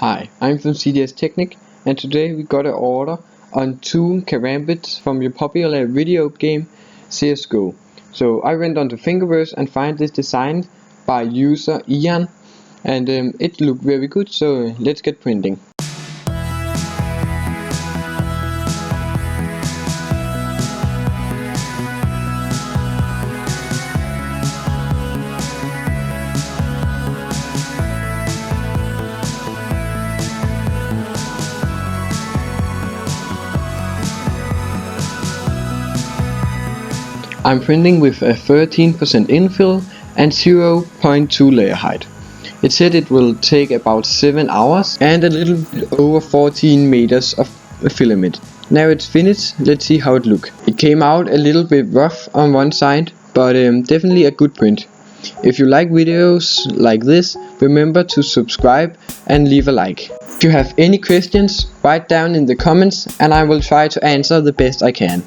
Hi, I'm from Technic, and today we got an order on 2 karambits from your popular video game CSgo. So I went onto Thingiverse and find this design by user Ian, and it looked very good, so let's get printing. I'm printing with a 13% infill and 0.2 layer height. It said it will take about 7 hours and a little bit over 14 meters of filament. Now it's finished, let's see how it looks. It came out a little bit rough on one side, but definitely a good print. If you like videos like this, remember to subscribe and leave a like. If you have any questions, write down in the comments and I will try to answer the best I can.